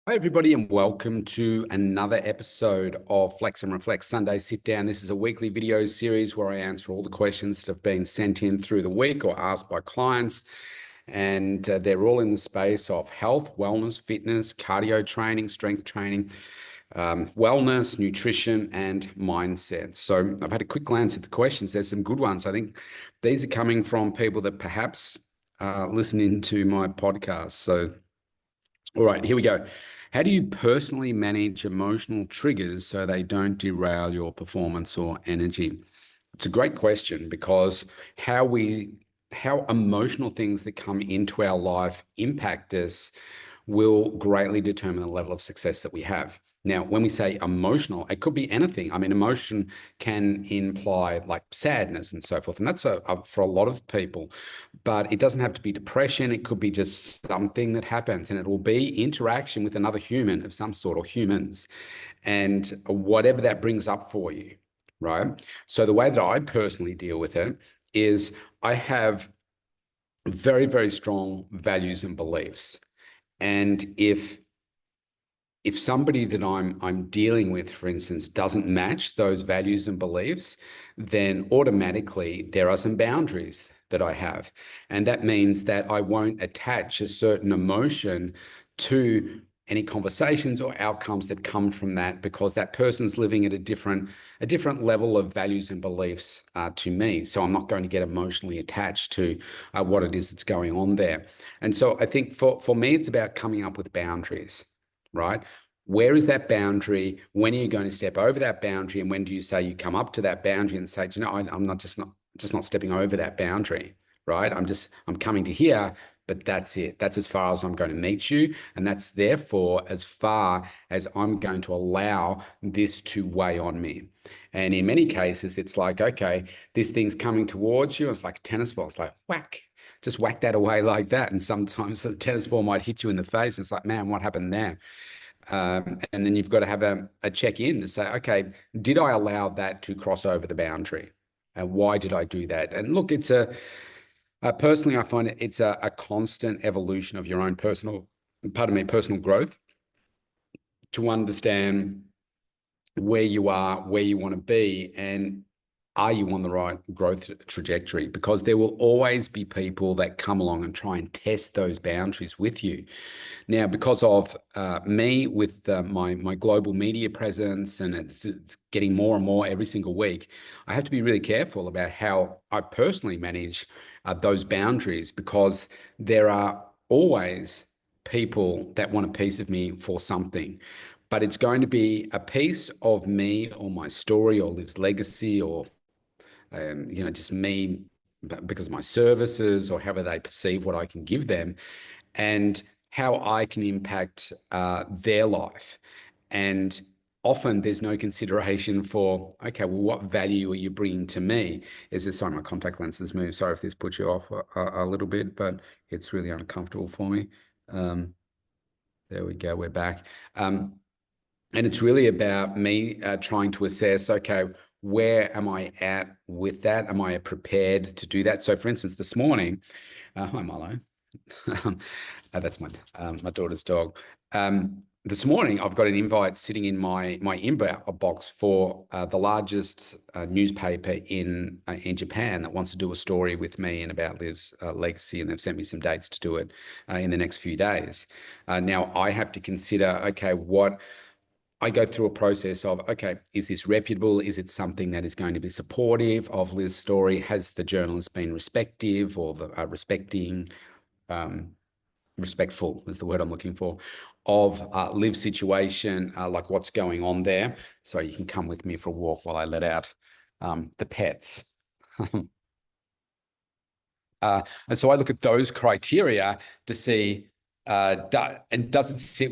Hi, everybody, and welcome to another episode of Flex and Reflect Sunday Sit Down. This is a weekly video series where I answer all the questions that have been sent in through the week or asked by clients. And they're all in the space of health, wellness, fitness, cardio training, strength training, wellness, nutrition, and mindset. So I've had a quick glance at the questions. There's some good ones. I think these are coming from people that perhaps listening to my podcast. So, all right, here we go. How do you personally manage emotional triggers so they don't derail your performance or energy? It's a great question because how emotional things that come into our life impact us will greatly determine the level of success that we have. Now, when we say emotional, it could be anything. I mean, emotion can imply like sadness and so forth, and that's for a lot of people. But it doesn't have to be depression. It could be just something that happens, and it will be interaction with another human of some sort or humans, and whatever that brings up for you, right? So the way that I personally deal with it is I have very, very strong values and beliefs. And if somebody that I'm dealing with, for instance, doesn't match those values and beliefs, then automatically there are some boundaries that I have. And that means that I won't attach a certain emotion to any conversations or outcomes that come from that, because that person's living at a different level of values and beliefs to me. So I'm not going to get emotionally attached to what it is that's going on there. And so I think for me, it's about coming up with boundaries, right? Where is that boundary? When are you going to step over that boundary? And when do you say you come up to that boundary and say, I'm not stepping over that boundary, right? I'm coming to here, but that's it. That's as far as I'm going to meet you. And that's therefore as far as I'm going to allow this to weigh on me. And in many cases, it's like, okay, this thing's coming towards you. It's like a tennis ball. It's like whack, just whack that away like that. And sometimes the tennis ball might hit you in the face. It's like, man, what happened there? And then you've got to have a check in to say, okay, did I allow that to cross over the boundary? And why did I do that? And look, personally, I find it's a constant evolution of your own personal growth to understand where you are, where you want to be, and are you on the right growth trajectory? Because there will always be people that come along and try and test those boundaries with you. Now, because of me with my global media presence, and it's getting more and more every single week, I have to be really careful about how I personally manage those boundaries, because there are always people that want a piece of me for something. But it's going to be a piece of me or my story or Liv's legacy, or just me because of my services or however they perceive what I can give them, and how I can impact their life. And often there's no consideration for, okay, well, what value are you bringing to me? Is this, sorry, my contact lenses move. Sorry if this puts you off a little bit, but it's really uncomfortable for me. Um, there we go, we're back. And it's really about me trying to assess, okay, where am I at with that? Am I prepared to do that? So for instance, this morning, hi Milo. That's my daughter's dog. This morning, I've got an invite sitting in my inbox for the largest newspaper in Japan that wants to do a story with me and about Liv's legacy, and they've sent me some dates to do it in the next few days. Now, I have to consider, okay, what I go through a process of, okay, is this reputable? Is it something that is going to be supportive of Liv's story? Has the journalist been respective or respecting? Respectful is the word I'm looking for, of Liv's situation, like what's going on there. So you can come with me for a walk while I let out the pets. And so I look at those criteria to see, and does it sit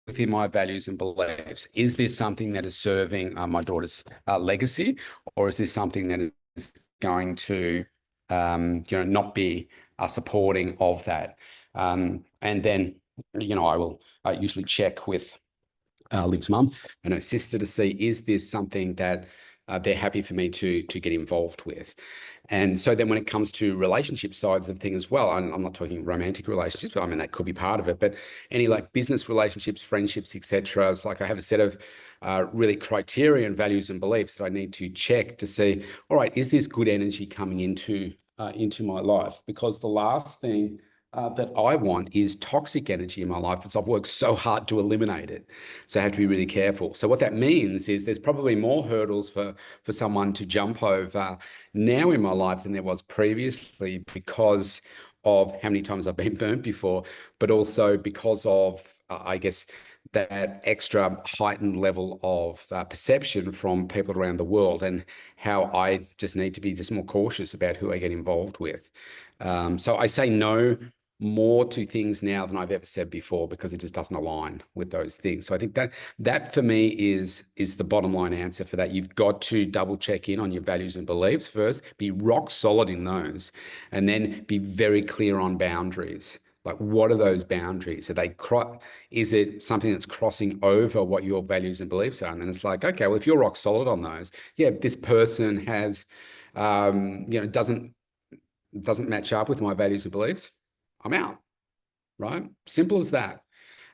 within my values and beliefs? Is this something that is serving my daughter's legacy, or is this something that is going to, not be supporting of that? And then, I will usually check with Liv's mum and her sister to see, is this something that they're happy for me to get involved with. And so then when it comes to relationship sides of things as well, I'm not talking romantic relationships, but I mean, that could be part of it, but any like business relationships, friendships, etc. It's like I have a set of really criteria and values and beliefs that I need to check to see, all right, is this good energy coming into my life? Because the last thing that I want is toxic energy in my life, because I've worked so hard to eliminate it. So I have to be really careful. So what that means is there's probably more hurdles for someone to jump over now in my life than there was previously, because of how many times I've been burnt before, but also because of, I guess, that extra heightened level of perception from people around the world, and how I just need to be just more cautious about who I get involved with. So I say no more to things now than I've ever said before, because it just doesn't align with those things. So I think that for me is the bottom line answer for that. You've got to double check in on your values and beliefs first, be rock solid in those, and then be very clear on boundaries. Like, what are those boundaries? Is it something that's crossing over what your values and beliefs are? And then it's like, okay, well, if you're rock solid on those, yeah, this person has, doesn't match up with my values and beliefs, I'm out, right? Simple as that.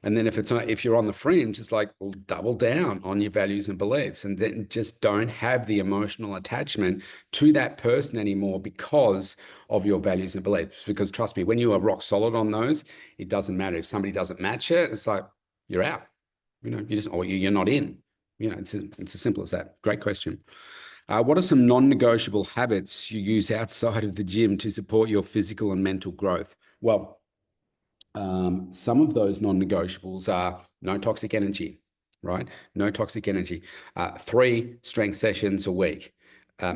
And then if you're on the fringe, it's like, well, double down on your values and beliefs, and then just don't have the emotional attachment to that person anymore because of your values and beliefs. Because trust me, when you are rock solid on those, it doesn't matter. If somebody doesn't match it, it's like, you're out. You're not in. It's as simple as that. Great question. What are some non-negotiable habits you use outside of the gym to support your physical and mental growth? Well, some of those non-negotiables are no toxic energy, right? No toxic energy. 3 strength sessions a week.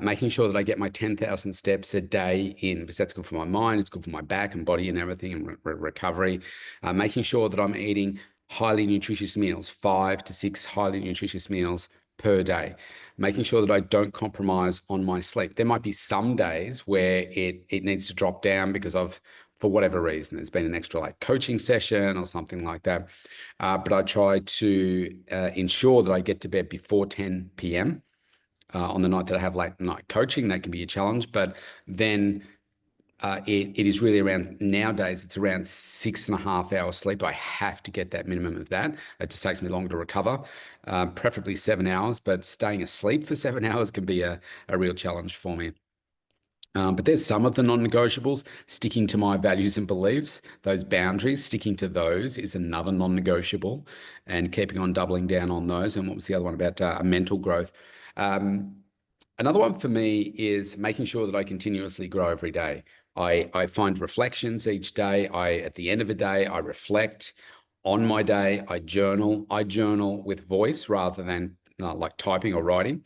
Making sure that I get my 10,000 steps a day in, because that's good for my mind, it's good for my back and body and everything, and recovery. Making sure that I'm eating highly nutritious meals, 5 to 6 highly nutritious meals per day. Making sure that I don't compromise on my sleep. There might be some days where it needs to drop down because for whatever reason, there's been an extra like coaching session or something like that. But I try to ensure that I get to bed before 10 p.m. On the night that I have late night coaching. That can be a challenge, but then it is really around, nowadays, it's around 6.5 hours sleep. I have to get that minimum of that. It just takes me longer to recover, preferably 7 hours, but staying asleep for 7 hours can be a real challenge for me. But there's some of the non-negotiables. Sticking to my values and beliefs, those boundaries, sticking to those is another non-negotiable, and keeping on doubling down on those. And what was the other one about mental growth? Another one for me is making sure that I continuously grow every day. I find reflections each day. At the end of a day, I reflect on my day. I journal. I journal with voice rather than like typing or writing,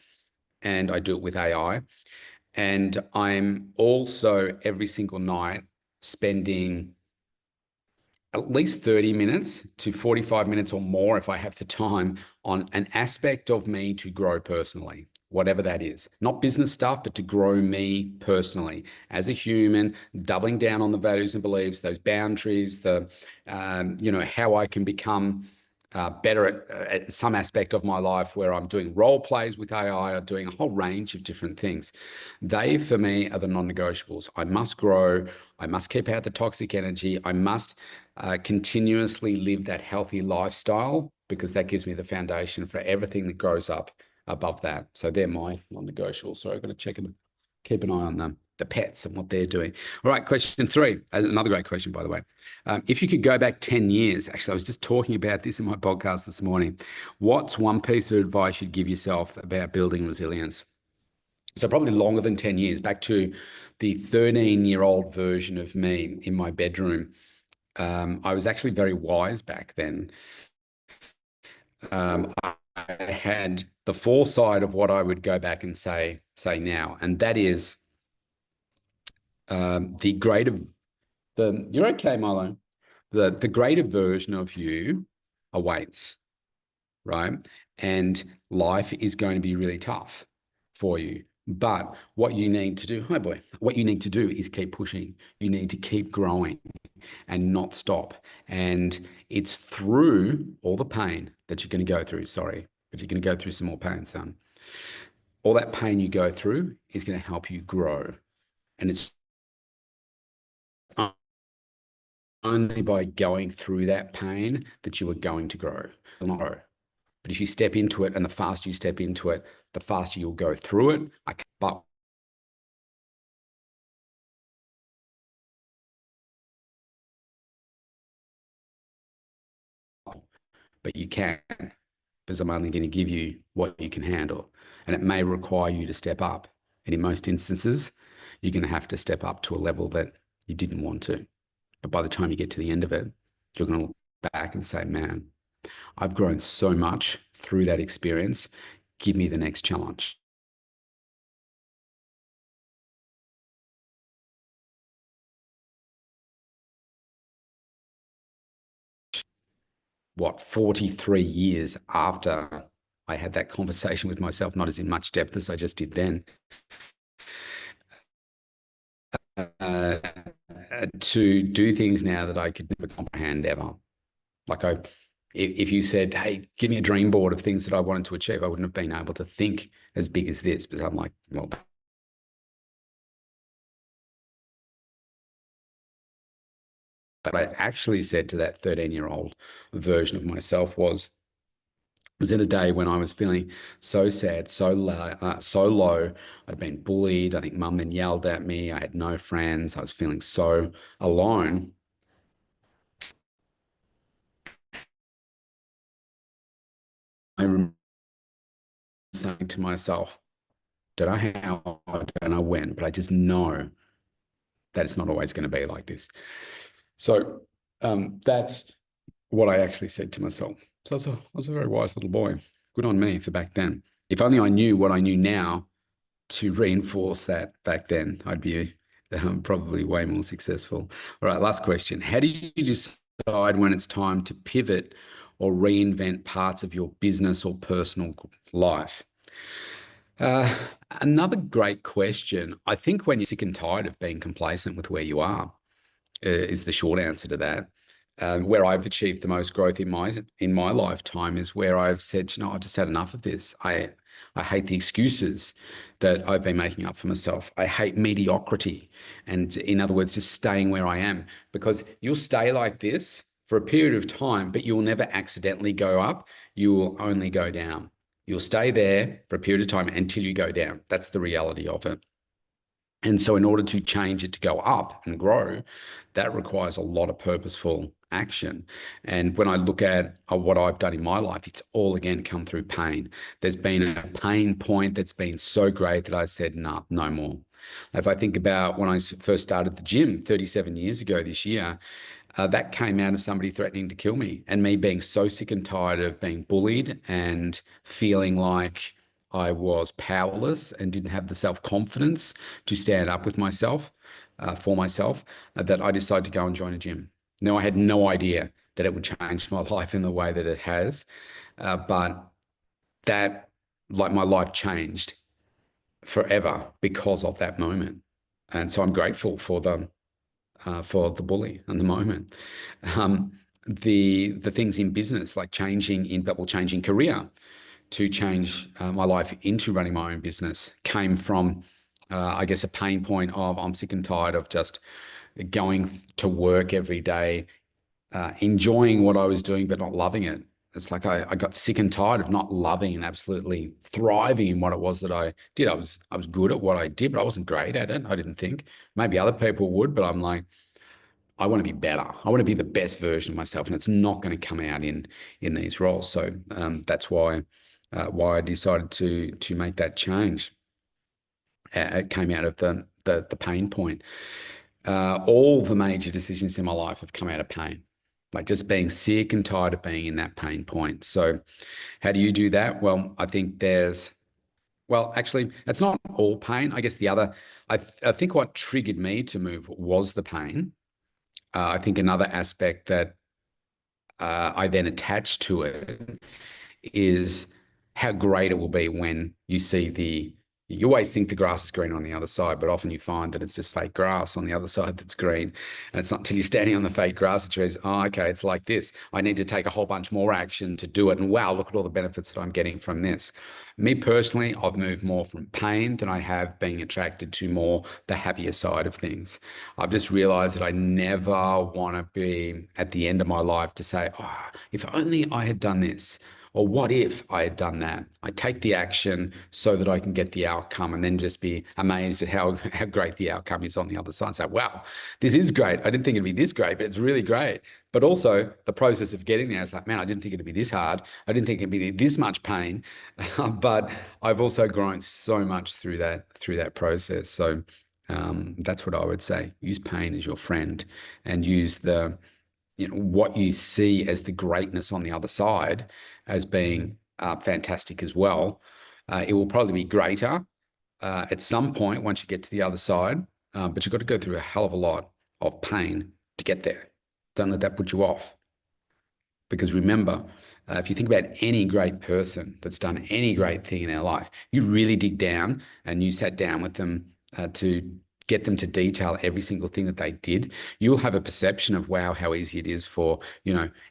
and I do it with AI. And I'm also every single night spending at least 30 minutes to 45 minutes or more, if I have the time, on an aspect of me to grow personally, whatever that is. Not business stuff, but to grow me personally as a human, doubling down on the values and beliefs, those boundaries, how I can become better at some aspect of my life, where I'm doing role plays with AI or doing a whole range of different things. They, for me, are the non-negotiables. I must grow. I must keep out the toxic energy. I must continuously live that healthy lifestyle, because that gives me the foundation for everything that grows up above that. So they're my non-negotiables. So I've got to check and keep an eye on them, the pets and what they're doing. All right, question 3, another great question, by the way. If you could go back 10 years, actually, I was just talking about this in my podcast this morning. What's one piece of advice you'd give yourself about building resilience? So probably longer than 10 years, back to the 13-year-old version of me in my bedroom. I was actually very wise back then. I had the foresight of what I would go back and say now, and that is the greater you're okay, Milo. The greater version of you awaits, right? And life is going to be really tough for you. But what you need to do, hi boy, what you need to do is keep pushing. You need to keep growing and not stop. And it's through all the pain that you're going to go through. Sorry, but you're going to go through some more pain, son. all that pain you go through is going to help you grow. And it's only by going through that pain that you are going to grow. But if you step into it, and the faster you step into it, the faster you'll go through it. But you can, because I'm only going to give you what you can handle. And it may require you to step up. And in most instances, you're going to have to step up to a level that you didn't want to. But by the time you get to the end of it, you're going to look back and say, man, I've grown so much through that experience. Give me the next challenge. What, 43 years after I had that conversation with myself, not as in much depth as I just did then, to do things now that I could never comprehend ever. Like if you said, hey, give me a dream board of things that I wanted to achieve, I wouldn't have been able to think as big as this, because I'm like, well, but I actually said to that 13-year-old version of myself was in a day when I was feeling so sad, so low. I'd been bullied. I think mum then yelled at me. I had no friends. I was feeling so alone. I remember saying to myself, don't know how, I don't know when, but I just know that it's not always going to be like this. So that's what I actually said to myself. So I was a very wise little boy. Good on me for back then. If only I knew what I knew now to reinforce that back then, I'd be probably way more successful. All right, last question. How do you decide when it's time to pivot or reinvent parts of your business or personal life? Uh, Another great question. I think when you're sick and tired of being complacent with where you are, is the short answer to that. Where I've achieved the most growth in my lifetime is where I've said, you know, I've just had enough of this. I hate the excuses that I've been making up for myself. I hate mediocrity, and in other words, just staying where I am, because you'll stay like this for a period of time, but you'll never accidentally go up. You will only go down. You'll stay there for a period of time until you go down. That's the reality of it. And so in order to change it to go up and grow, that requires a lot of purposeful action. And when I look at what I've done in my life, it's all again come through pain. There's been a pain point that's been so great that I said, nah, no more. If I think about when I first started the gym 37 years ago this year, that came out of somebody threatening to kill me and me being so sick and tired of being bullied and feeling like I was powerless and didn't have the self-confidence to stand up with myself, for myself, that I decided to go and join a gym. Now, I had no idea that it would change my life in the way that it has, but that, like, my life changed forever because of that moment. And so I'm grateful for the bully and the moment. The things in business, like changing career to change my life into running my own business, came from, I guess, a pain point of I'm sick and tired of just going to work every day, enjoying what I was doing, but not loving it. It's like I got sick and tired of not loving and absolutely thriving in what it was that I did. I was good at what I did, but I wasn't great at it. I didn't think. Maybe other people would, but I'm like, I want to be better. I want to be the best version of myself, and it's not going to come out in these roles. So that's why I decided to make that change. It came out of the pain point. All the major decisions in my life have come out of pain, like just being sick and tired of being in that pain point. So how do you do that? Well, I think actually, it's not all pain. I guess I think what triggered me to move was the pain. I think another aspect that I then attach to it is how great it will be when you see You always think the grass is green on the other side, but often you find that it's just fake grass on the other side that's green. And it's not until you're standing on the fake grass that you realize, oh, okay, it's like this. I need to take a whole bunch more action to do it. And wow, look at all the benefits that I'm getting from this. Me personally, I've moved more from pain than I have being attracted to more the happier side of things. I've just realized that I never want to be at the end of my life to say, oh, if only I had done this. Or what if I had done that? I take the action so that I can get the outcome and then just be amazed at how great the outcome is on the other side. So, wow, this is great. I didn't think it'd be this great, but it's really great. But also the process of getting there is like, man, I didn't think it'd be this hard. I didn't think it'd be this much pain. But I've also grown so much through that process. So that's what I would say. Use pain as your friend and use what you see as the greatness on the other side as being fantastic as well. It will probably be greater at some point once you get to the other side, but you've got to go through a hell of a lot of pain to get there. Don't let that put you off. Because remember, if you think about any great person that's done any great thing in their life, you really dig down and you sat down with them to get them to detail every single thing that they did, you'll have a perception of, wow, how easy it is for,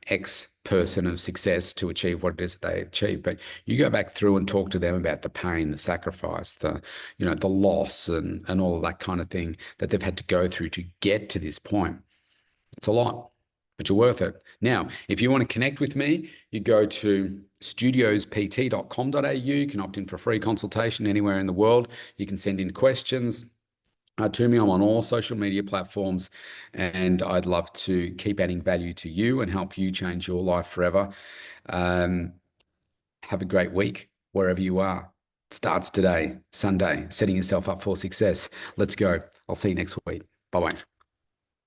X person of success to achieve what it is that they achieve. But you go back through and talk to them about the pain, the sacrifice, the loss and all of that kind of thing that they've had to go through to get to this point. It's a lot, but you're worth it. Now, if you want to connect with me, you go to studiospt.com.au. You can opt in for a free consultation anywhere in the world. You can send in questions to me. I'm on all social media platforms, and I'd love to keep adding value to you and help you change your life forever. Have a great week wherever you are. It starts today, Sunday, setting yourself up for success. Let's go. I'll see you next week. Bye-bye.